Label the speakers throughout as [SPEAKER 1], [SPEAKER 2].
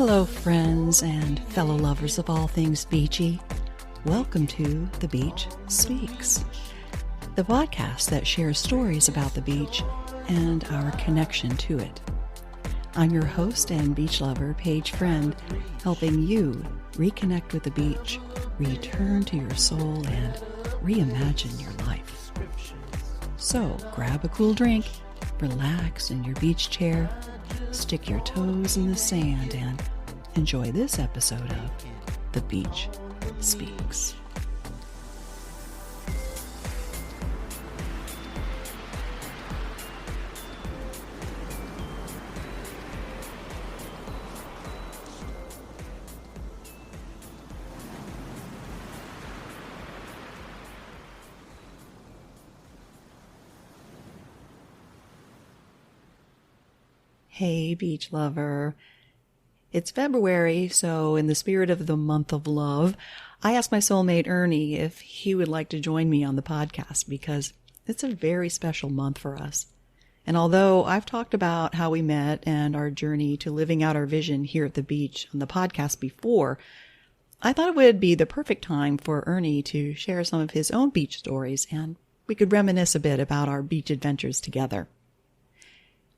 [SPEAKER 1] Hello, friends and fellow lovers of all things beachy. Welcome to The Beach Speaks, the podcast that shares stories about the beach and our connection to it. I'm your host and beach lover, Paige Friend, helping you reconnect with the beach, return to your soul, and reimagine your life. So grab a cool drink, relax in your beach chair, stick your toes in the sand, and enjoy this episode of The Beach Speaks. Hey, beach lover. It's February, so in the spirit of the month of love, I asked my soulmate Ernie if he would like to join me on the podcast because it's a very special month for us. And although I've talked about how we met and our journey to living out our vision here at the beach on the podcast before, I thought it would be the perfect time for Ernie to share some of his own beach stories, and we could reminisce a bit about our beach adventures together.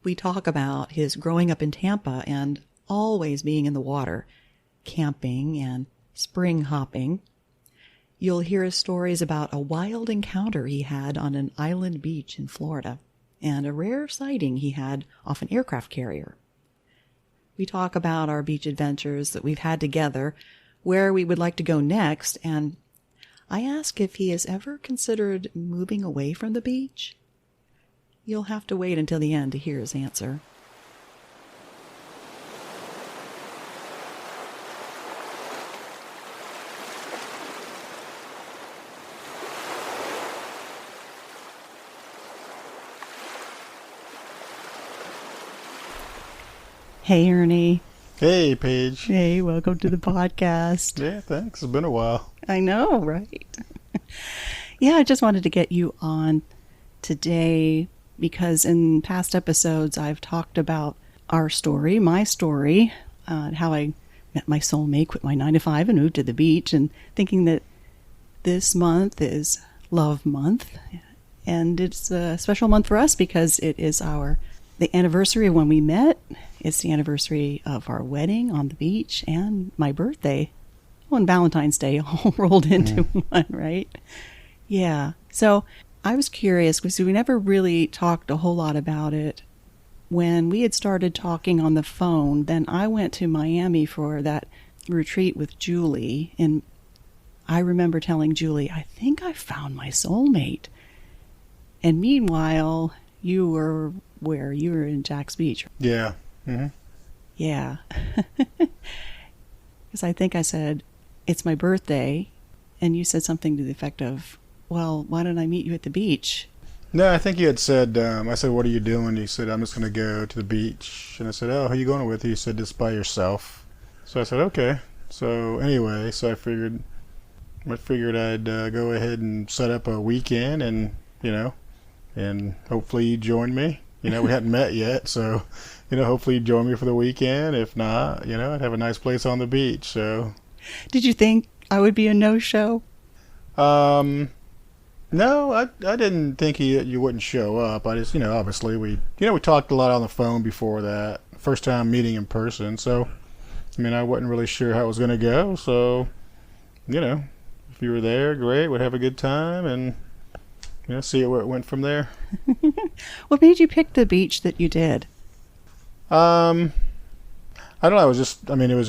[SPEAKER 1] We talk about his growing up in Tampa and always being in the water, camping and spring hopping. You'll hear his stories about a wild encounter he had on an island beach in Florida and a rare sighting he had off an aircraft carrier. We talk about our beach adventures that we've had together, where we would like to go next, and I ask if he has ever considered moving away from the beach. You'll have to wait until the end to hear his answer. Hey, Ernie.
[SPEAKER 2] Hey, Paige.
[SPEAKER 1] Hey, welcome to the podcast.
[SPEAKER 2] Yeah, thanks. It's been a while.
[SPEAKER 1] I know, right? Yeah, I just wanted to get you on today because in past episodes I've talked about our story, my story, how I met my soulmate, quit my 9-to-5 and moved to the beach, and thinking that this month is Love Month. And it's a special month for us because it is the anniversary of when we met. It's the anniversary of our wedding on the beach and my birthday. Oh, and Valentine's Day all rolled into one, right? Yeah. So I was curious because we never really talked a whole lot about it. When we had started talking on the phone, then I went to Miami for that retreat with Julie. And I remember telling Julie, I think I found my soulmate. And meanwhile, you were where? You were in Jack's Beach.
[SPEAKER 2] Yeah. Mm-hmm.
[SPEAKER 1] Yeah. Because I think I said, it's my birthday. And you said something to the effect of, well, why don't I meet you at the beach?
[SPEAKER 2] No, I think you had said, I said, what are you doing? You said, I'm just going to go to the beach. And I said, oh, who are you going with? You said, just by yourself. So I said, okay. So anyway, I figured I'd go ahead and set up a weekend and, and hopefully you'd join me. We hadn't met yet, so, hopefully you'd join me for the weekend. If not, I'd have a nice place on the beach, so.
[SPEAKER 1] Did you think I would be a no-show?
[SPEAKER 2] No, I didn't think you wouldn't show up. I just, obviously we talked a lot on the phone before that. First time meeting in person, so, I wasn't really sure how it was going to go, so, if you were there, great, we'd have a good time, and, see where it went from there.
[SPEAKER 1] What made you pick the beach that you did?
[SPEAKER 2] I don't know. It was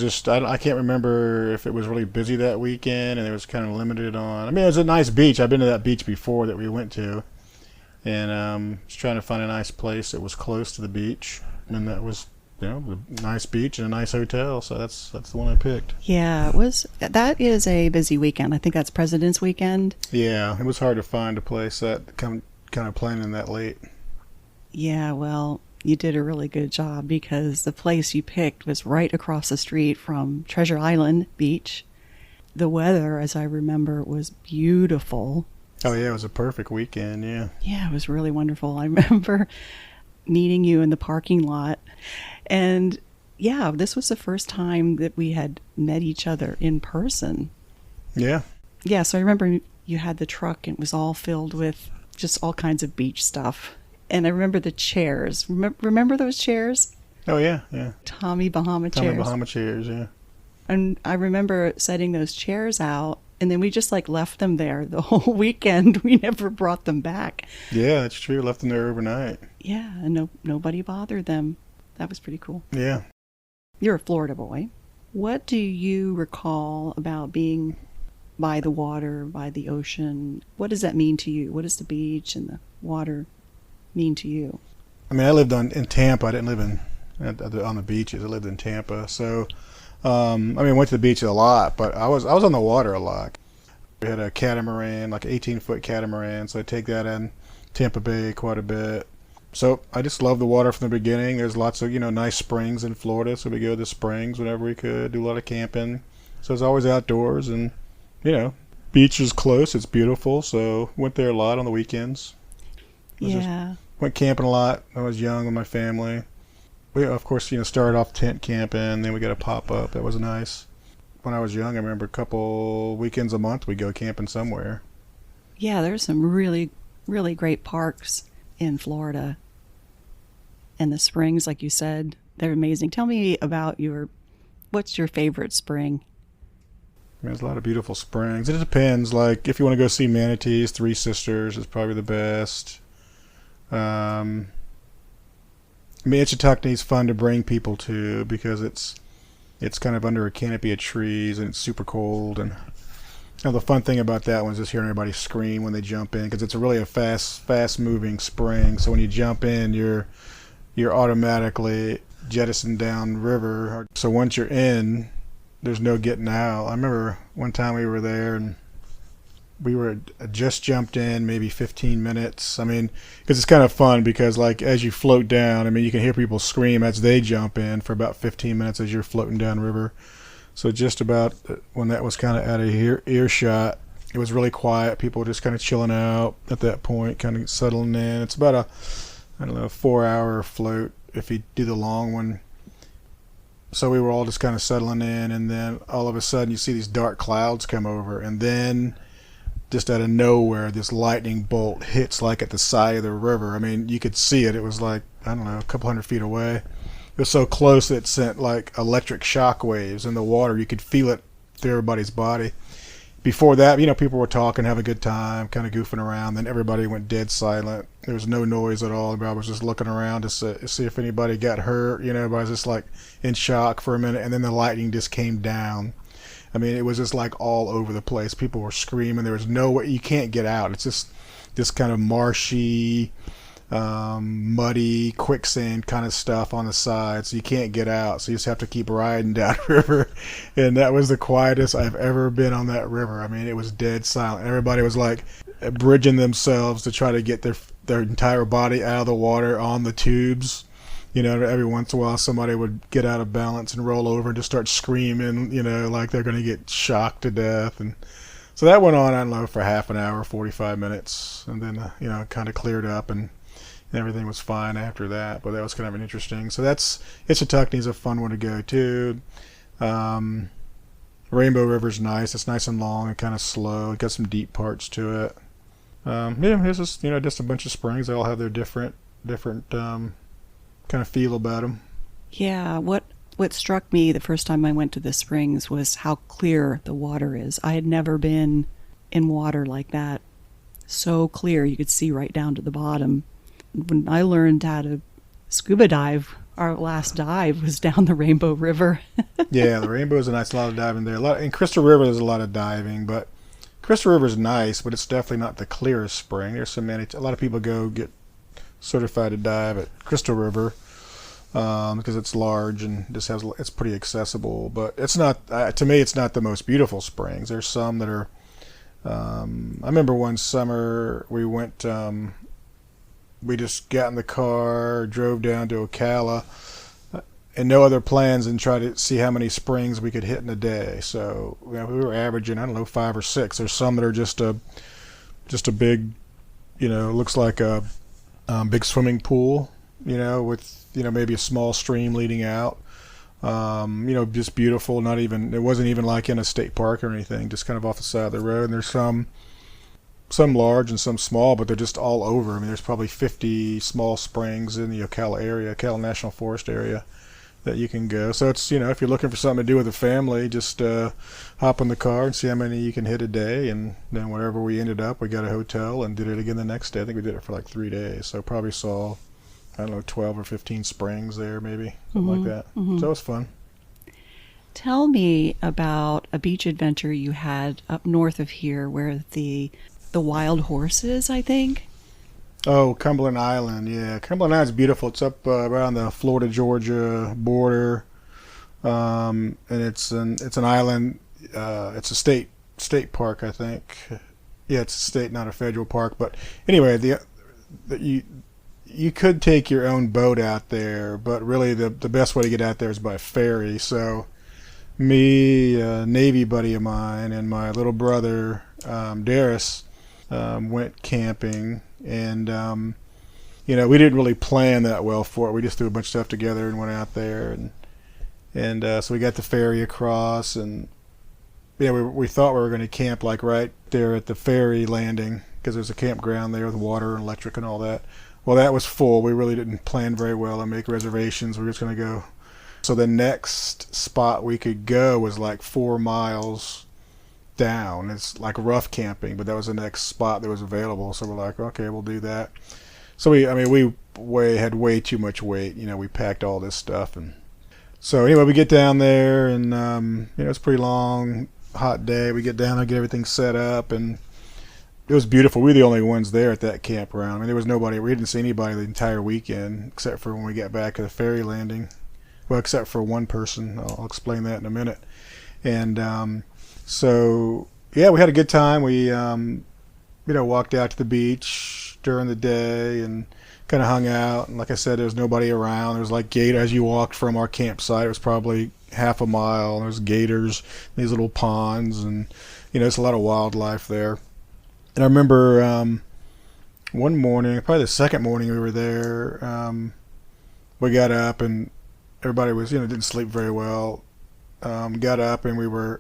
[SPEAKER 2] just, I can't remember if it was really busy that weekend and it was kind of limited on, it was a nice beach. I've been to that beach before that we went to, and was trying to find a nice place that was close to the beach, and that was, a nice beach and a nice hotel, so that's the one I picked.
[SPEAKER 1] Yeah, that is a busy weekend. I think that's President's Weekend.
[SPEAKER 2] Yeah, it was hard to find a place that kind of planning that late.
[SPEAKER 1] Yeah, well, you did a really good job because the place you picked was right across the street from Treasure Island Beach. The weather, as I remember, was beautiful.
[SPEAKER 2] Oh, yeah, it was a perfect weekend, yeah.
[SPEAKER 1] Yeah, it was really wonderful. I remember meeting you in the parking lot, and yeah, this was the first time that we had met each other in person.
[SPEAKER 2] Yeah.
[SPEAKER 1] Yeah, so I remember you had the truck and it was all filled with just all kinds of beach stuff. And I remember the chairs. Remember those chairs?
[SPEAKER 2] Oh, yeah, yeah.
[SPEAKER 1] Tommy Bahama
[SPEAKER 2] Tommy
[SPEAKER 1] chairs.
[SPEAKER 2] Bahama chairs, yeah.
[SPEAKER 1] And I remember setting those chairs out, and then we just like left them there the whole weekend. We never brought them back.
[SPEAKER 2] Yeah, that's true. Left them there overnight.
[SPEAKER 1] Yeah, and nobody bothered them. That was pretty cool.
[SPEAKER 2] Yeah.
[SPEAKER 1] You're a Florida boy. What do you recall about being by the water, by the ocean? What does that mean to you? What does the beach and the water mean to you?
[SPEAKER 2] I mean, I lived in Tampa. I didn't live on the beaches. I lived in Tampa. So, I mean, I went to the beach a lot, but I was on the water a lot. We had a catamaran, like an 18-foot catamaran, so I take that in Tampa Bay quite a bit. So I just loved the water from the beginning. There's lots of, nice springs in Florida, so we go to the springs whenever we could, do a lot of camping. So it's always outdoors, and, beach is close. It's beautiful, so went there a lot on the weekends.
[SPEAKER 1] Yeah.
[SPEAKER 2] Went camping a lot. I was young with my family. We, of course, started off tent camping, then we got a pop-up. That was nice. When I was young, I remember a couple weekends a month we'd go camping somewhere.
[SPEAKER 1] Yeah, there's some really, really great parks in Florida. And the springs, like you said, they're amazing. Tell me about what's your favorite spring?
[SPEAKER 2] I mean, there's a lot of beautiful springs. It depends. Like, if you want to go see manatees, Three Sisters is probably the best. I mean, Itchitucknee is fun to bring people to because it's kind of under a canopy of trees and it's super cold. And the fun thing about that one is just hearing everybody scream when they jump in because it's really a fast moving spring. So when you jump in, you're automatically jettisoned down river. So once you're in, there's no getting out. I remember one time we were there and we were just jumped in maybe 15 minutes. I mean, because it's kind of fun because like as you float down, I mean, you can hear people scream as they jump in for about 15 minutes as you're floating down river. So just about when that was kind of out of earshot, it was really quiet. People were just kind of chilling out at that point, kind of settling in. It's about a 4-hour float if you do the long one. So we were all just kind of settling in, and then all of a sudden you see these dark clouds come over, and then just out of nowhere this lightning bolt hits like at the side of the river. I mean, you could see it. It was like, I don't know, a couple hundred feet away. It was so close that it sent like electric shock waves in the water. You could feel it through everybody's body. Before that, people were talking, having a good time, kind of goofing around. Then everybody went dead silent. There was no noise at all. Everybody was just looking around to see if anybody got hurt. Everybody was just like in shock for a minute. And then the lightning just came down. I mean, it was just like all over the place. People were screaming. There was no way. You can't get out. It's just this kind of marshy, muddy, quicksand kind of stuff on the side, so you can't get out. So you just have to keep riding down river. And that was the quietest I've ever been on that river. I mean, it was dead silent. Everybody was like bridging themselves to try to get their entire body out of the water on the tubes. Every once in a while somebody would get out of balance and roll over and just start screaming, like they're going to get shocked to death. And so that went on, I don't know, for half an hour, 45 minutes. And then, kind of cleared up and everything was fine after that. But that was kind of an interesting. So Itchitucknee's a fun one to go to. Rainbow River's nice. It's nice and long and kind of slow. It got some deep parts to it. It's just, just a bunch of springs. They all have their different kind of feel about them.
[SPEAKER 1] Yeah, what struck me the first time I went to the springs was how clear the water is. I had never been in water like that. So clear, you could see right down to the bottom. When I learned how to scuba dive, our last dive was down the Rainbow River.
[SPEAKER 2] Yeah, the Rainbow is a nice, lot of diving there. In Crystal River, there's a lot of diving, but Crystal River is nice, but it's definitely not the clearest spring. There's a lot of people go get certified to dive at Crystal River because it's large and just it's pretty accessible. But it's not, to me, it's not the most beautiful springs. There's some that are. I remember one summer we went. We just got in the car, drove down to Ocala, and no other plans, and tried to see how many springs we could hit in a day. So we were averaging, I don't know, 5 or 6. There's some that are just a big, looks like a big swimming pool, with maybe a small stream leading out. Just beautiful. It wasn't even like in a state park or anything, just kind of off the side of the road. And there's some large and some small, but they're just all over. I mean, there's probably 50 small springs in the Ocala National Forest area that you can go. So it's, if you're looking for something to do with a family, just hop in the car and see how many you can hit a day. And then wherever we ended up, we got a hotel and did it again the next day. I think we did it for like 3 days. So probably saw, I don't know, 12 or 15 springs there, maybe, something like that. So it was fun.
[SPEAKER 1] Tell me about a beach adventure you had up north of here where the wild horses, I think.
[SPEAKER 2] Oh, Cumberland Island, yeah. Cumberland Island's beautiful. It's up around the Florida-Georgia border, and it's an island. It's a state park, I think. Yeah, it's a state, not a federal park. But anyway, you could take your own boat out there, but really the best way to get out there is by ferry. So me, a Navy buddy of mine, and my little brother, Darius, went camping, and we didn't really plan that well for it. We just threw a bunch of stuff together and went out there, and so we got the ferry across, and we thought we were going to camp like right there at the ferry landing because there's a campground there with water and electric and all that. Well, that was full. We really didn't plan very well and make reservations. We were just going to go. So the next spot we could go was like 4 miles down. It's like rough camping, but that was the next spot that was available. So we're like, okay, we'll do that. So we had way too much weight. We packed all this stuff, and so anyway, we get down there, and it's a pretty long, hot day. We get down there, get everything set up, and it was beautiful. We were the only ones there at that campground. I mean, there was nobody. We didn't see anybody the entire weekend except for when we got back to the ferry landing. Well, except for one person. I'll explain that in a minute. And so, yeah, we had a good time. We, walked out to the beach during the day and kind of hung out. And like I said, there was nobody around. There was like gator as you walked from our campsite. It was probably half a mile. There's gators, these little ponds, and it's a lot of wildlife there. And I remember one morning, probably the second morning we were there, we got up and everybody was, didn't sleep very well. Got up and we were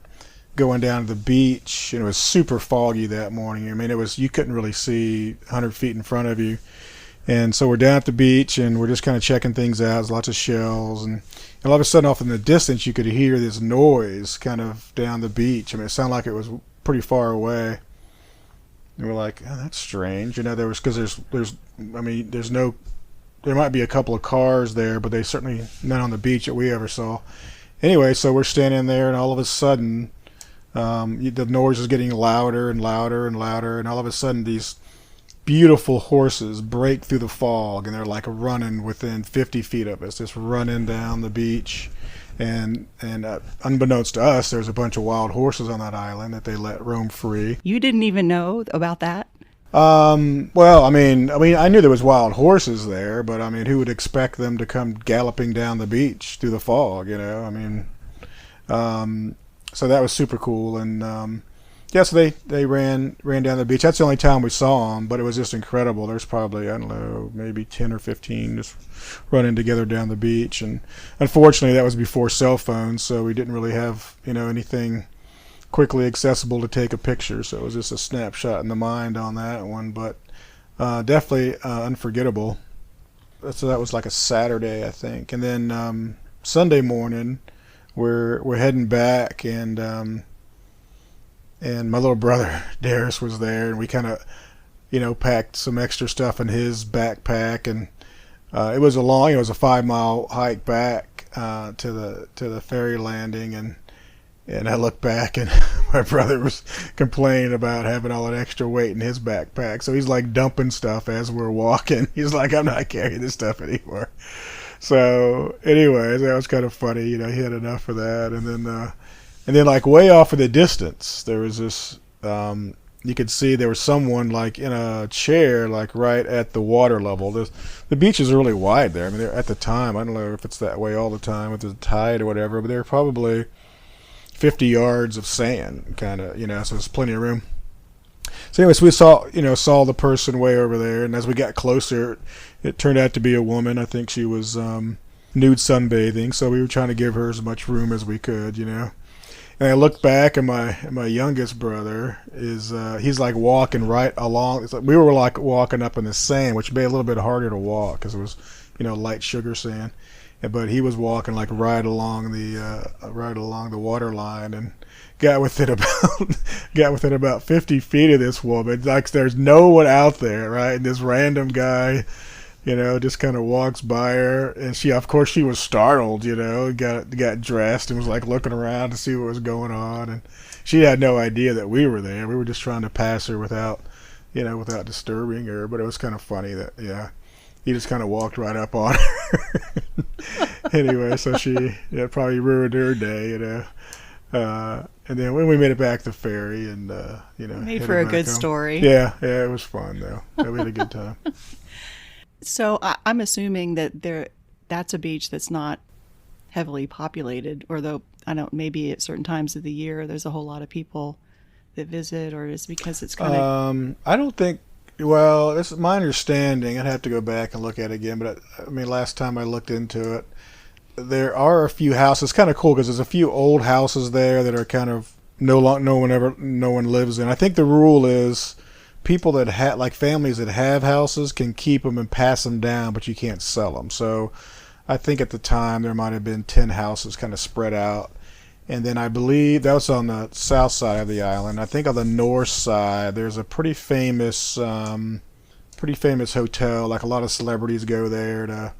[SPEAKER 2] going down to the beach, and it was super foggy that morning. I mean, you couldn't really see 100 feet in front of you. And so we're down at the beach, and we're just kind of checking things out. There's lots of shells, and all of a sudden, off in the distance, you could hear this noise kind of down the beach. I mean, it sounded like it was pretty far away. And we're like, oh, that's strange. Because there might be a couple of cars there, but there's certainly none on the beach that we ever saw. Anyway, so we're standing there, and all of a sudden, the noise is getting louder and louder and louder, and all of a sudden these beautiful horses break through the fog, and they're like running within 50 feet of us, just running down the beach. And unbeknownst to us, there's a bunch of wild horses on that island that they let roam free.
[SPEAKER 1] You didn't even know about that?
[SPEAKER 2] Well, I mean, I knew there was wild horses there, but I mean, who would expect them to come galloping down the beach through the fog? So that was super cool, and so they ran down the beach. That's the only time we saw them, but it was just incredible. There's probably, I don't know, maybe 10 or 15 just running together down the beach, and unfortunately that was before cell phones, so we didn't really have anything quickly accessible to take a picture, so it was just a snapshot in the mind on that one, but definitely unforgettable. So that was like a Saturday, I think, and then Sunday morning we're heading back, and my little brother Darius was there, and we kind of packed some extra stuff in his backpack, and it was a 5-mile hike back to the ferry landing, and I look back, and my brother was complaining about having all that extra weight in his backpack. So he's like dumping stuff as we're walking. He's like, I'm not carrying this stuff anymore. So anyways, that was kind of funny. He had enough of that. And then like way off in the distance, there was this, you could see there was someone like in a chair, like right at the water level. The beach is really wide there. I mean, at the time, I don't know if it's that way all the time with the tide or whatever, but there were probably 50 yards of sand, kind of, so there's plenty of room. So anyways, we saw the person way over there, and as we got closer, it turned out to be a woman. I think she was nude sunbathing, so we were trying to give her as much room as we could, you know. And I look back, and my youngest brother is he's like walking right along. It's like we were like walking up in the sand, which made it a little bit harder to walk because it was, you know, light sugar sand. But he was walking like right along the water line, and got within about 50 feet of this woman. Like there's no one out there, right? And this random guy, you know, just kind of walks by her, and she, of course, she was startled, you know, got dressed and was like looking around to see what was going on, and she had no idea that we were there. We were just trying to pass her without disturbing her, but it was kind of funny that, yeah, he just kind of walked right up on her. Anyway, so she probably ruined her day, you know. And then when we made it back to the ferry, and you know,
[SPEAKER 1] made for a good story.
[SPEAKER 2] Yeah, it was fun though. We had a good time.
[SPEAKER 1] So I'm assuming that that's a beach that's not heavily populated, or though I don't, maybe at certain times of the year there's a whole lot of people that visit, or is it because it's kind of...
[SPEAKER 2] I don't think. Well, this is my understanding. I'd have to go back and look at it again, but I mean, last time I looked into it, there are a few houses. It's kind of cool because there's a few old houses there that are kind of no one lives in. I think the rule is people that like families that have houses can keep them and pass them down, but you can't sell them. So I think at the time there might have been 10 houses kind of spread out. And then I believe that was on the south side of the island. I think on the north side there's a pretty famous hotel. Like a lot of celebrities go there to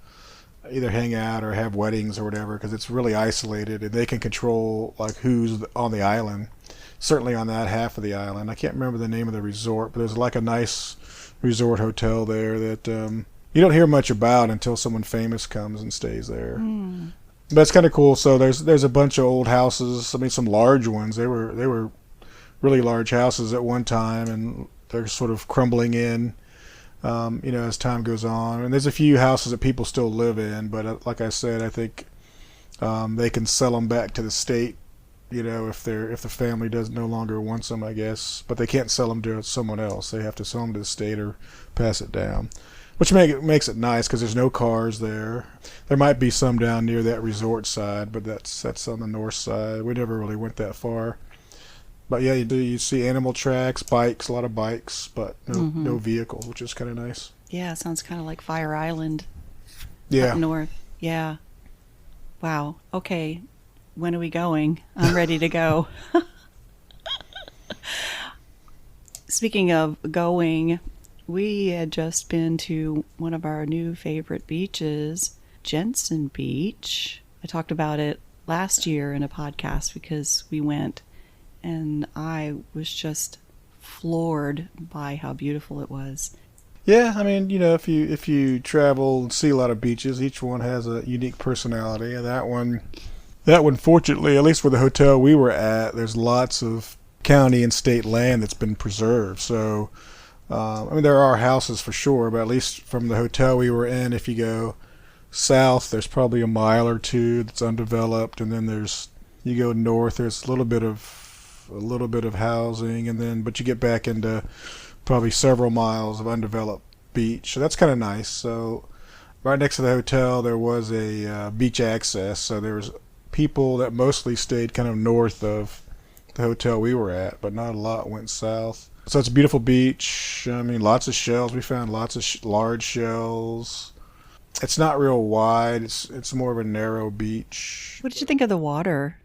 [SPEAKER 2] either hang out or have weddings or whatever, because it's really isolated and they can control like who's on the island. Certainly on that half of the island. I can't remember the name of the resort, but there's like a nice resort hotel there that you don't hear much about until someone famous comes and stays there. Mm. But it's kind of cool. So there's a bunch of old houses. I mean, some large ones. They were really large houses at one time, and they're sort of crumbling in, you know, as time goes on. And there's a few houses that people still live in, but like I said, I think they can sell them back to the state, you know, if the family no longer wants them, I guess. But they can't sell them to someone else. They have to sell them to the state or pass it down. Which makes it nice because there's no cars there. There might be some down near that resort side, but that's on the north side. We never really went that far. But yeah, you see animal tracks, bikes, a lot of bikes, but no vehicles, which is kind of nice.
[SPEAKER 1] Yeah, it sounds kind of like Fire Island.
[SPEAKER 2] Yeah.
[SPEAKER 1] Up north. Yeah. Wow. Okay. When are we going? I'm ready to go. Speaking of going, we had just been to one of our new favorite beaches, Jensen Beach. I talked about it last year in a podcast because we went, and I was just floored by how beautiful it was.
[SPEAKER 2] Yeah, I mean, you know, if you travel and see a lot of beaches, each one has a unique personality. And that one, fortunately, at least for the hotel we were at, there's lots of county and state land that's been preserved. So, I mean, there are houses for sure, but at least from the hotel we were in, if you go south, there's probably a mile or two that's undeveloped, and then you go north, there's a little bit of housing, and then but you get back into probably several miles of undeveloped beach. So that's kind of nice. So right next to the hotel there was a beach access, so there was people that mostly stayed kind of north of the hotel we were at, but not a lot went south. So it's a beautiful beach. I mean, lots of shells. We found lots of large shells. It's not real wide. It's more of a narrow beach.
[SPEAKER 1] What did you think of the water?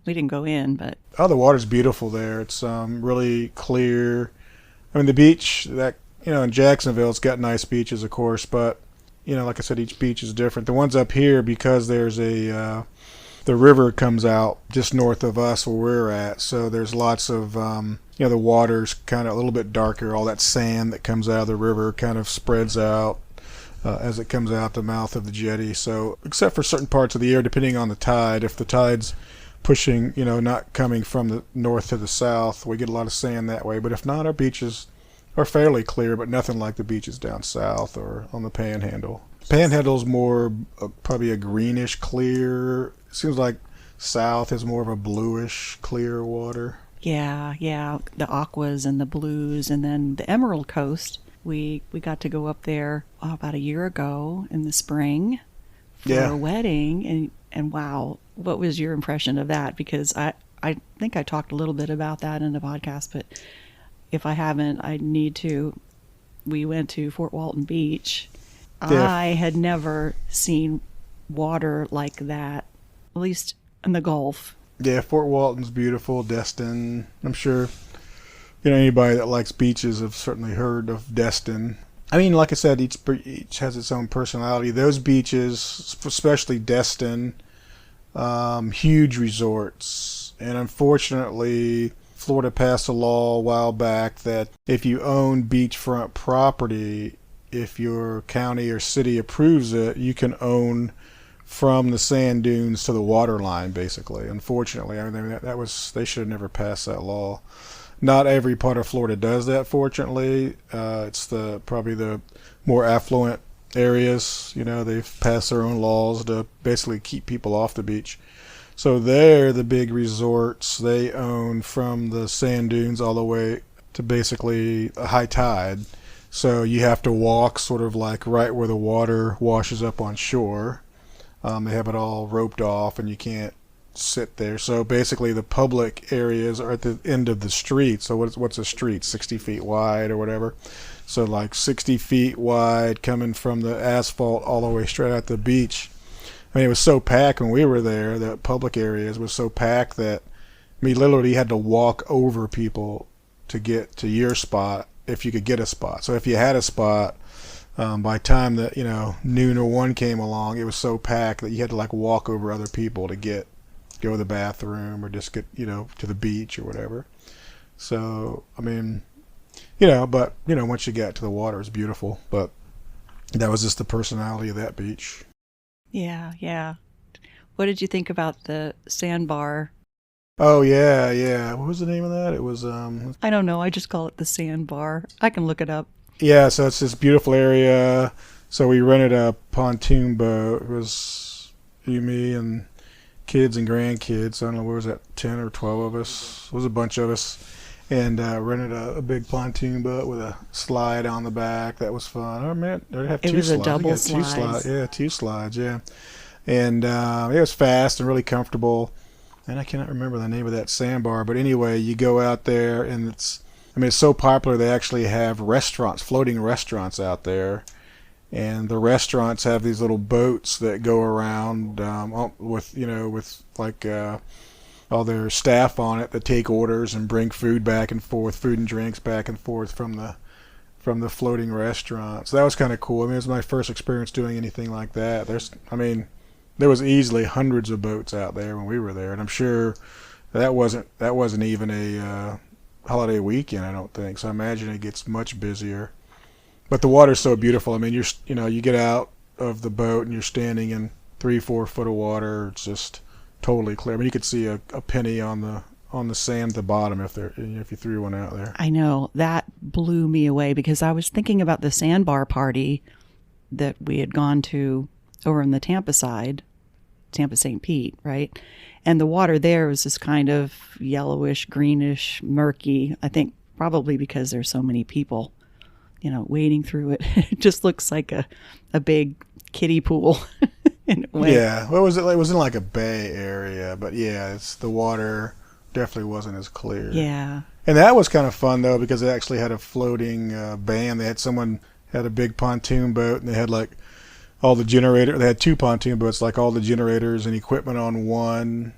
[SPEAKER 1] We didn't go in, but...
[SPEAKER 2] Oh, the water's beautiful there. It's really clear. I mean, the beach, that, you know, in Jacksonville, it's got nice beaches, of course, but, you know, like I said, each beach is different. The ones up here, because there's the river comes out just north of us where we're at, so there's lots of, you know, the water's kind of a little bit darker. All that sand that comes out of the river kind of spreads out as it comes out the mouth of the jetty. So, except for certain parts of the year, depending on the tide, if the tide's pushing, you know, not coming from the north to the south, we get a lot of sand that way. But if not, our beaches are fairly clear, but nothing like the beaches down south or on the Panhandle. Panhandle's more probably a greenish clear. It seems like south is more of a bluish clear water.
[SPEAKER 1] Yeah, the aquas and the blues, and then the Emerald Coast. We got to go up there about a year ago in the spring for a wedding, and wow, what was your impression of that? Because I think I talked a little bit about that in the podcast, but if I haven't, I need to. We went to Fort Walton Beach.
[SPEAKER 2] Yeah.
[SPEAKER 1] I had never seen water like that, at least in the Gulf.
[SPEAKER 2] Yeah, Fort Walton's beautiful. Destin, I'm sure, anybody that likes beaches have certainly heard of Destin. I mean, like I said, each has its own personality. Those beaches, especially Destin, huge resorts. And unfortunately, Florida passed a law a while back that if you own beachfront property, if your county or city approves it, you can own from the sand dunes to the water line, basically. Unfortunately, I mean, they should have never passed that law. Not every part of Florida does that, fortunately. It's probably the more affluent areas. They've passed their own laws to basically keep people off the beach. So there, the big resorts, they own from the sand dunes all the way to basically a high tide. So you have to walk sort of like right where the water washes up on shore. They have it all roped off, and you can't sit there. So basically the public areas are at the end of the street. So what's a street? 60 feet wide or whatever. So like 60 feet wide coming from the asphalt all the way straight out the beach. I mean, it was so packed when we were there, the public areas was so packed that, literally had to walk over people to get to your spot if you could get a spot. So if you had a spot, by the time that, noon or 1 came along, it was so packed that you had to like walk over other people to go to the bathroom or just get, to the beach or whatever. So, I mean, but, once you got to the water, it's beautiful. But that was just the personality of that beach.
[SPEAKER 1] Yeah, yeah. What did you think about the sandbar?
[SPEAKER 2] Oh, yeah. What was the name of that? It was,
[SPEAKER 1] I don't know. I just call it the sandbar. I can look it up.
[SPEAKER 2] Yeah, so it's this beautiful area. So we rented a pontoon boat. It was you, me, and kids and grandkids. I don't know, what was that, 10 or 12 of us? It was a bunch of us. And rented a big pontoon boat with a slide on the back. That was fun. Oh, man, they have two slides.
[SPEAKER 1] It was a double slide.
[SPEAKER 2] Yeah, 2 slides, yeah. And it was fast and really comfortable. And I cannot remember the name of that sandbar. But anyway, you go out there, and it's so popular they actually have restaurants, floating restaurants out there. And the restaurants have these little boats that go around with like all their staff on it that take orders and bring food back and forth, food and drinks back and forth from the floating restaurant. So that was kind of cool. It was my first experience doing anything like that. There was easily hundreds of boats out there when we were there, and I'm sure that wasn't even a holiday weekend, I don't think. So I imagine it gets much busier. But the water's so beautiful. I mean, you get out of the boat and you're standing in 3-4 foot of water. It's just totally clear. I mean, you could see a penny on the sand at the bottom if you threw one out there.
[SPEAKER 1] I know. That blew me away because I was thinking about the sandbar party that we had gone to over on the Tampa side, Tampa St. Pete, right? And the water there was this kind of yellowish, greenish, murky. I think probably because there's so many people, wading through it. It just looks like a big kiddie pool.
[SPEAKER 2] Yeah, well, it was in like a bay area, but yeah, the water definitely wasn't as clear.
[SPEAKER 1] Yeah.
[SPEAKER 2] And that was kind of fun though, because it actually had a floating band. They had a big pontoon boat, and they had like all the generator. They had 2 pontoon boats, like all the generators and equipment on one,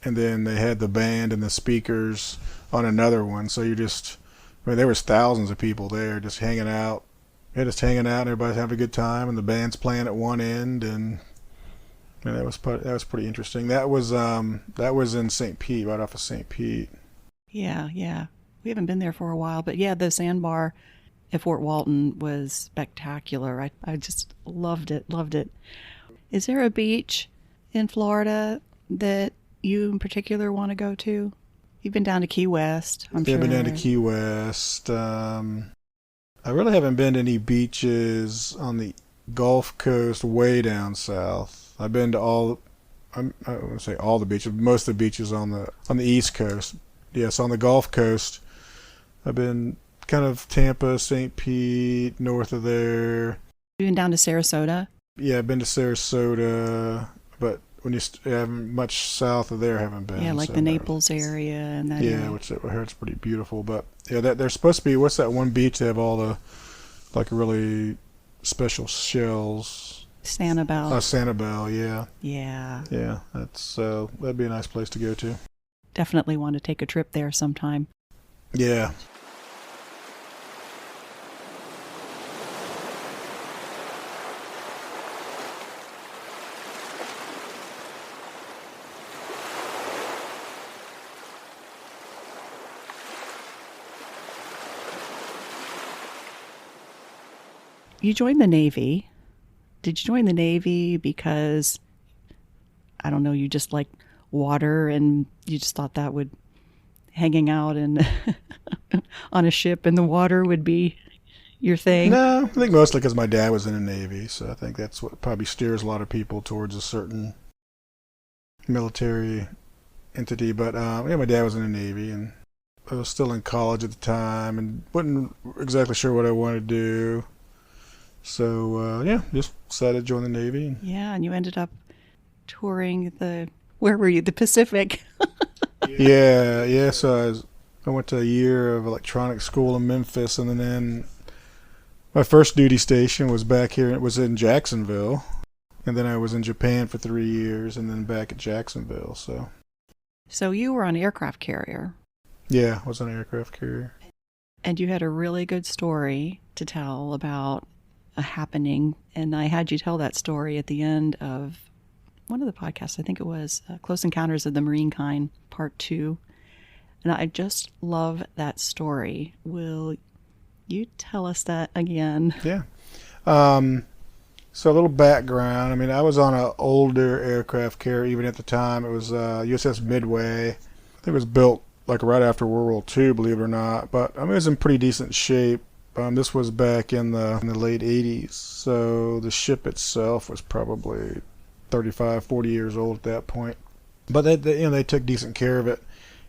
[SPEAKER 2] and then they had the band and the speakers on another one. So there was thousands of people there just hanging out. Yeah, just hanging out, and everybody's having a good time, and the band's playing at one end, and that was pretty interesting. That was in St. Pete, right off of St. Pete.
[SPEAKER 1] Yeah. We haven't been there for a while, but yeah, the sandbar at Fort Walton was spectacular. I just loved it. Is there a beach in Florida that you in particular want to go to? You've been down to Key West, I'm sure.
[SPEAKER 2] I've been down to Key West. I really haven't been to any beaches on the Gulf Coast way down south. I've been to I wouldn't say all the beaches, most of the beaches on the East Coast. Yes, on the Gulf Coast, I've been kind of Tampa, St. Pete, north of there.
[SPEAKER 1] You've been down to Sarasota?
[SPEAKER 2] Yeah, I've been to Sarasota, but when yeah, much south of there, I haven't been.
[SPEAKER 1] Yeah, like
[SPEAKER 2] So
[SPEAKER 1] the
[SPEAKER 2] no.
[SPEAKER 1] Naples area and that
[SPEAKER 2] Yeah,
[SPEAKER 1] area.
[SPEAKER 2] which I heard is pretty beautiful. But yeah, there's supposed to be, what's that one beach they have all the like really special shells?
[SPEAKER 1] Sanibel.
[SPEAKER 2] Sanibel. Yeah,
[SPEAKER 1] Yeah,
[SPEAKER 2] yeah. That'd be a nice place to go to.
[SPEAKER 1] definitely want to take a trip there sometime.
[SPEAKER 2] Yeah.
[SPEAKER 1] You joined the Navy. Did you join the Navy because, I don't know, you just like water and you just thought that would hanging out and on a ship in the water would be your thing?
[SPEAKER 2] No, I think mostly because my dad was in the Navy, so I think that's what probably steers a lot of people towards a certain military entity. But yeah, my dad was in the Navy, and I was still in college at the time, and wasn't exactly sure what I wanted to do. So yeah, just decided to join the Navy.
[SPEAKER 1] Yeah, and you ended up touring where were you? The Pacific.
[SPEAKER 2] Yeah, yeah. So I went to a year of electronics school in Memphis, and then my first duty station was back here. It was in Jacksonville, and then I was in Japan for 3 years, and then back at Jacksonville.
[SPEAKER 1] So you were on aircraft carrier,
[SPEAKER 2] Yeah, I was on an aircraft carrier.
[SPEAKER 1] and you had a really good story to tell about a happening, and I had you tell that story at the end of one of the podcasts. I think it was Close Encounters of the Marine Kind, Part 2. And I just love that story. Will you tell us that again?
[SPEAKER 2] Yeah. So a little background. I mean, I was on an older aircraft carrier even at the time. It was USS Midway. I think it was built like right after World War II, believe it or not. But I mean, it was in pretty decent shape. This was back in the late 80s. So the ship itself was probably 35, 40 years old at that point. But they took decent care of it.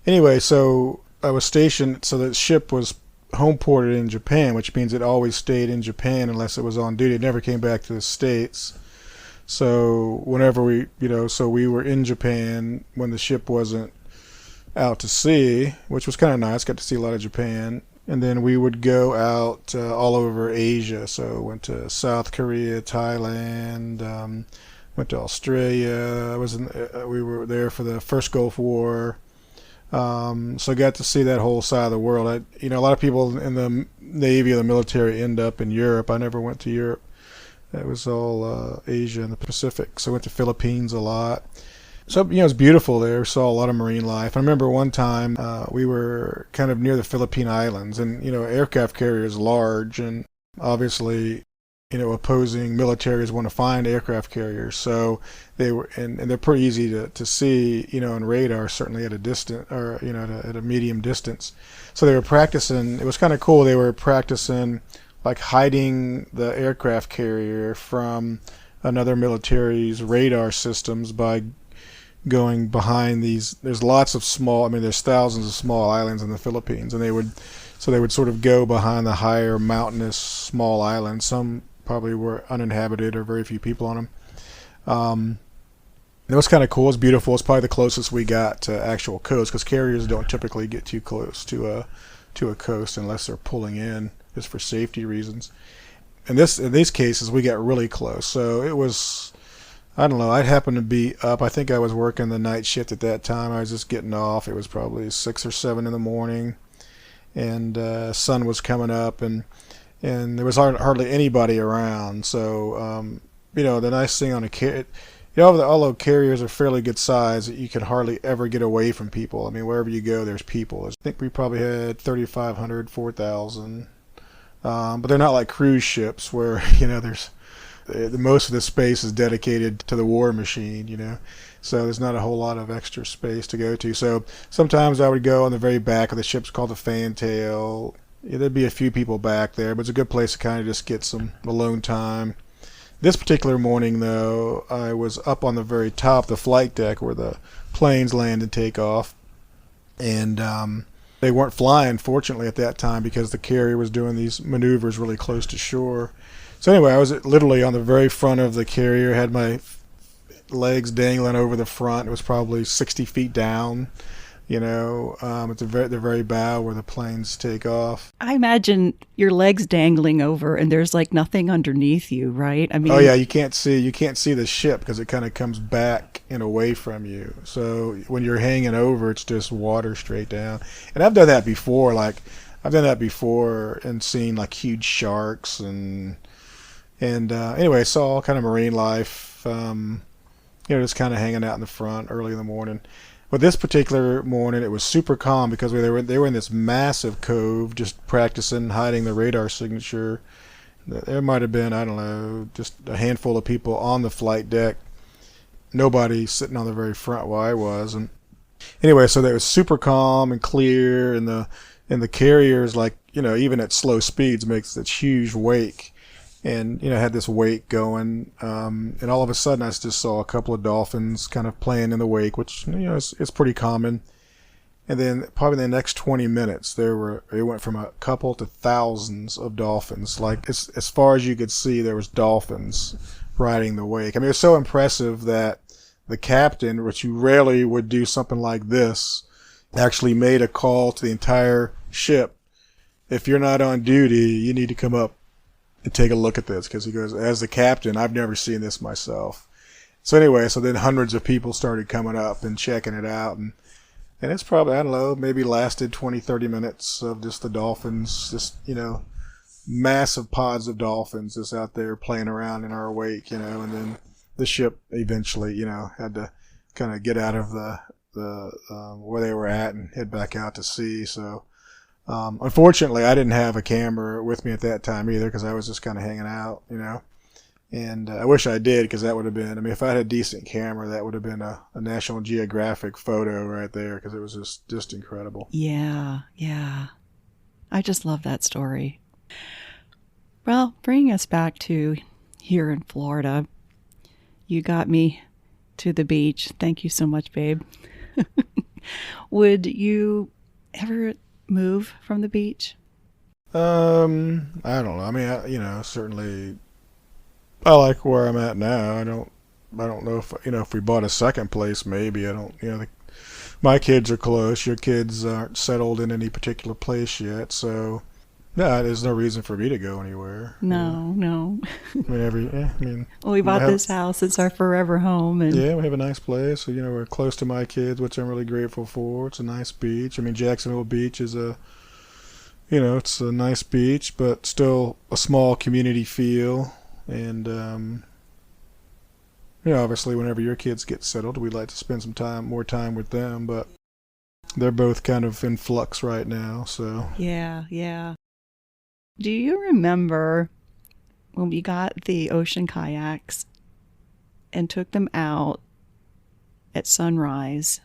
[SPEAKER 2] Anyway, so I was stationed. So the ship was home ported in Japan, which means it always stayed in Japan unless it was on duty. It never came back to the States. So whenever so we were in Japan when the ship wasn't out to sea, which was kind of nice. Got to see a lot of Japan. And then we would go out all over Asia. So went to South Korea, Thailand, went to Australia. We were there for the first Gulf War. So I got to see that whole side of the world. A lot of people in the Navy or the military end up in Europe. I never went to Europe. It was all Asia and the Pacific. So I went to Philippines a lot. So, it was beautiful there. Saw a lot of marine life. I remember one time we were kind of near the Philippine Islands, and, aircraft carrier is large, and obviously, opposing militaries want to find aircraft carriers. So they were, and they're pretty easy to see, on radar, certainly at a distance, or, at a medium distance. So they were practicing. It was kind of cool. They were practicing like hiding the aircraft carrier from another military's radar systems by going behind these. There's lots of small, there's thousands of small islands in the Philippines, and they would sort of go behind the higher mountainous small islands. Some probably were uninhabited or very few people on them. It was kind of cool. It's beautiful. It's probably the closest we got to actual coast, because carriers don't typically get too close to a coast unless they're pulling in, just for safety reasons. In these cases, we got really close. So it was, I don't know, I'd happened to be up. I think I was working the night shift at that time. I was just getting off. It was probably 6 or 7 in the morning, and sun was coming up, and there was hardly anybody around. So, the nice thing on a carrier, although carriers are fairly good size, you can hardly ever get away from people. Wherever you go, there's people. I think we probably had 3,500, 4,000. But they're not like cruise ships where, there's most of the space is dedicated to the war machine, so there's not a whole lot of extra space to go to. So sometimes I would go on the very back of the ship's called the fantail. There'd be a few people back there, but it's a good place to kind of just get some alone time. This particular morning, though, I was up on the very top, the flight deck where the planes land and take off, and they weren't flying, fortunately, at that time because the carrier was doing these maneuvers really close to shore. So anyway, I was literally on the very front of the carrier, had my legs dangling over the front. It was probably 60 feet down, at the very bow where the planes take off.
[SPEAKER 1] I imagine your legs dangling over and there's like nothing underneath you, right? I mean,
[SPEAKER 2] oh yeah, you can't see the ship because it kind of comes back and away from you. So when you're hanging over, it's just water straight down. And I've done that before. And seen like huge sharks and anyway, saw all kind of marine life. Just kind of hanging out in the front early in the morning. But this particular morning, it was super calm because they were in this massive cove, just practicing hiding the radar signature. There might have been, I don't know, just a handful of people on the flight deck. Nobody sitting on the very front where I was. And anyway, so that was super calm and clear, and the carriers, like, even at slow speeds, makes this huge wake. And, had this wake going. And all of a sudden, I just saw a couple of dolphins kind of playing in the wake, which, is pretty common. And then probably in the next 20 minutes, it went from a couple to thousands of dolphins. Like, as far as you could see, there was dolphins riding the wake. I mean, it was so impressive that the captain, which you rarely would do something like this, actually made a call to the entire ship. If you're not on duty, you need to come up and take a look at this, because he goes, as the captain, I've never seen this myself. So anyway, then hundreds of people started coming up and checking it out, and it's probably, I don't know, maybe lasted 20, 30 minutes of just the dolphins, just, massive pods of dolphins just out there playing around in our wake, and then the ship eventually, had to kind of get out of the where they were at and head back out to sea. So unfortunately, I didn't have a camera with me at that time either, because I was just kind of hanging out, and I wish I did, because that would have been, if I had a decent camera, that would have been a National Geographic photo right there, because it was just incredible.
[SPEAKER 1] Yeah. I just love that story. Well, bringing us back to here in Florida, you got me to the beach. Thank you so much, babe. Would you ever move from the beach?
[SPEAKER 2] I don't know. I mean, certainly I like where I'm at now. I don't know if we bought a second place, maybe. I don't, my kids are close. Your kids aren't settled in any particular place yet, so no, there's no reason for me to go anywhere.
[SPEAKER 1] No.
[SPEAKER 2] Well,
[SPEAKER 1] we bought this house. It's our forever home. And
[SPEAKER 2] yeah, we have a nice place. So, we're close to my kids, which I'm really grateful for. It's a nice beach. I mean, Jacksonville Beach is it's a nice beach, but still a small community feel. And, obviously whenever your kids get settled, we'd like to spend some more time with them, but they're both kind of in flux right now, so.
[SPEAKER 1] Yeah. Do you remember when we got the ocean kayaks and took them out at sunrise,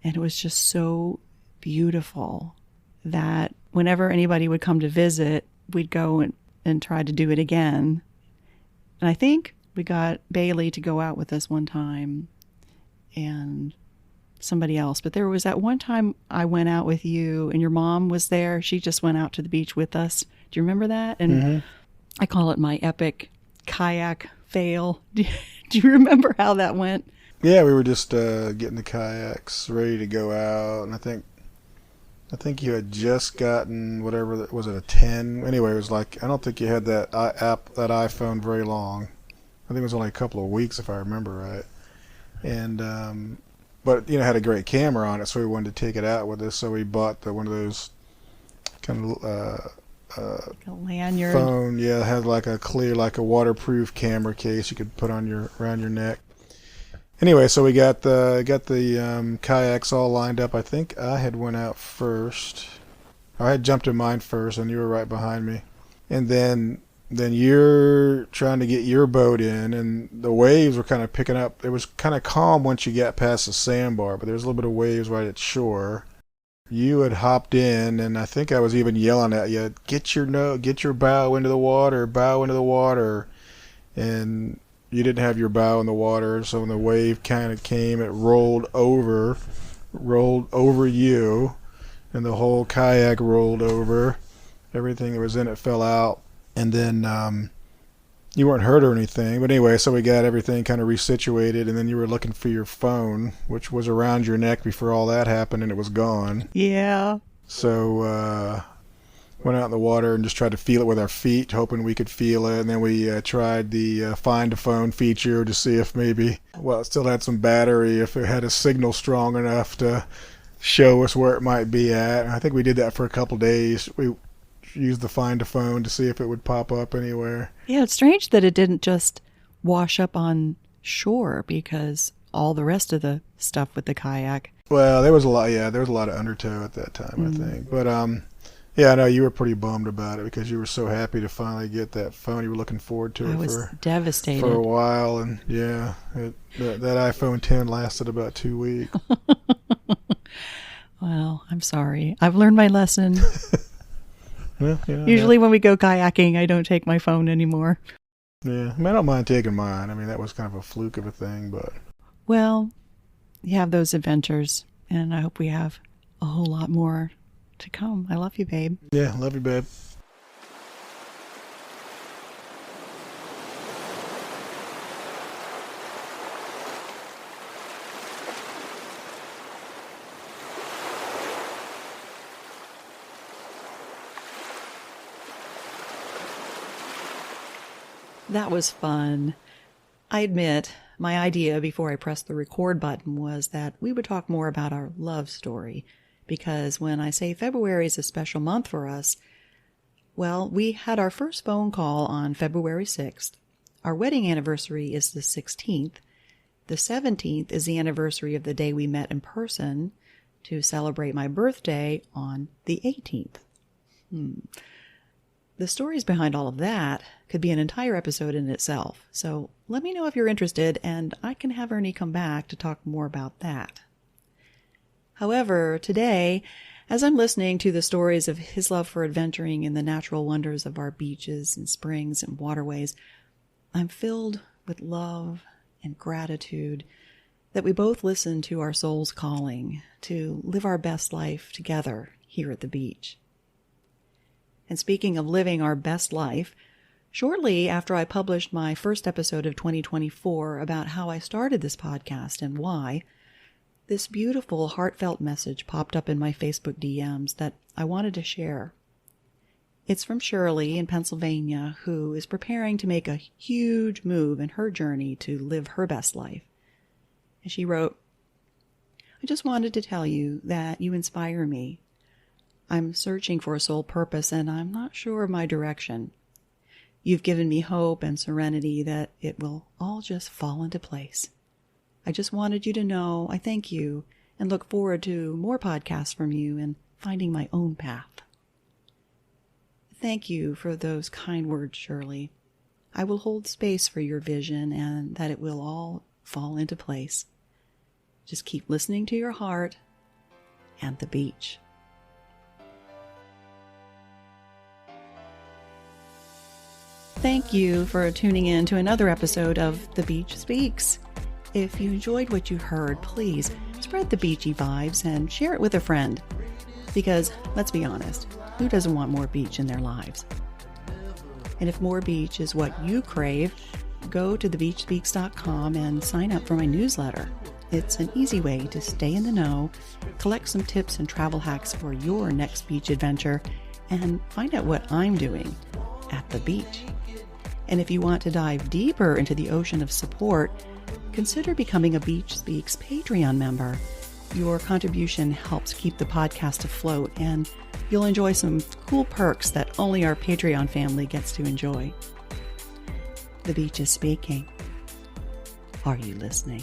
[SPEAKER 1] and it was just so beautiful that whenever anybody would come to visit, we'd go and try to do it again. And I think we got Bailey to go out with us one time and somebody else. But there was that one time I went out with you and your mom was there. She just went out to the beach with us. Do you remember that? And I call it my epic kayak fail. Do you remember how that went?
[SPEAKER 2] Yeah, we were just getting the kayaks ready to go out. And I think you had just gotten whatever, was it a 10? Anyway, it was like, I don't think you had that that iPhone very long. I think it was only a couple of weeks if I remember right. And but had a great camera on it, so we wanted to take it out with us. So we bought one of those kind of
[SPEAKER 1] a lanyard
[SPEAKER 2] phone. Yeah, it had like a waterproof camera case you could put on around your neck. Anyway, so we got the kayaks all lined up. I think I had went out first. I had jumped in mine first, and you were right behind me. And then you're trying to get your boat in, and the waves were kind of picking up. It was kind of calm once you got past the sandbar, but there was a little bit of waves right at shore. You had hopped in, and I think I was even yelling at you, get your bow into the water, and you didn't have your bow in the water, so when the wave kind of came, it rolled over you, and the whole kayak rolled over. Everything that was in it fell out. And then you weren't hurt or anything. But anyway, so we got everything kind of resituated, and then you were looking for your phone, which was around your neck before all that happened, and it was gone.
[SPEAKER 1] Yeah.
[SPEAKER 2] So went out in the water and just tried to feel it with our feet, hoping we could feel it. And then we tried the find a phone feature to see if maybe, well, it still had some battery, if it had a signal strong enough to show us where it might be at. And I think we did that for a couple days. We used the find a phone to see if it would pop up anywhere.
[SPEAKER 1] Yeah, it's strange that it didn't just wash up on shore, because all the rest of the stuff with the kayak.
[SPEAKER 2] Well, there was a lot of undertow at that time, I think. But yeah, I know you were pretty bummed about it because you were so happy to finally get that phone. You were looking forward to it.
[SPEAKER 1] I was devastated
[SPEAKER 2] for a while, and yeah, that iPhone 10 lasted about 2 weeks.
[SPEAKER 1] Well, I'm sorry. I've learned my lesson.
[SPEAKER 2] Well, yeah,
[SPEAKER 1] Usually when we go kayaking, I don't take my phone anymore.
[SPEAKER 2] Yeah, I mean, I don't mind taking mine. I mean, that was kind of a fluke of a thing, but...
[SPEAKER 1] Well, you have those adventures, and I hope we have a whole lot more to come. I love you, babe.
[SPEAKER 2] Yeah, love you, babe.
[SPEAKER 1] That was fun. I admit, my idea before I pressed the record button was that we would talk more about our love story, because when I say February is a special month for us, well, we had our first phone call on February 6th. Our wedding anniversary is the 16th. The 17th is the anniversary of the day we met in person to celebrate my birthday on the 18th. The stories behind all of that could be an entire episode in itself, so let me know if you're interested, and I can have Ernie come back to talk more about that. However, today, as I'm listening to the stories of his love for adventuring in the natural wonders of our beaches and springs and waterways, I'm filled with love and gratitude that we both listen to our soul's calling to live our best life together here at the beach. And speaking of living our best life, shortly after I published my first episode of 2024 about how I started this podcast and why, this beautiful, heartfelt message popped up in my Facebook DMs that I wanted to share. It's from Shirley in Pennsylvania, who is preparing to make a huge move in her journey to live her best life. And she wrote, "I just wanted to tell you that you inspire me. I'm searching for a soul purpose, and I'm not sure of my direction. You've given me hope and serenity that it will all just fall into place. I just wanted you to know I thank you and look forward to more podcasts from you and finding my own path." Thank you for those kind words, Shirley. I will hold space for your vision and that it will all fall into place. Just keep listening to your heart and the beach. Thank you for tuning in to another episode of The Beach Speaks. If you enjoyed what you heard, please spread the beachy vibes and share it with a friend. Because, let's be honest, who doesn't want more beach in their lives? And if more beach is what you crave, go to thebeachspeaks.com and sign up for my newsletter. It's an easy way to stay in the know, collect some tips and travel hacks for your next beach adventure, and find out what I'm doing at the beach. And if you want to dive deeper into the ocean of support, consider becoming a Beach Speaks Patreon member. Your contribution helps keep the podcast afloat, and you'll enjoy some cool perks that only our Patreon family gets to enjoy. The beach is speaking. Are you listening?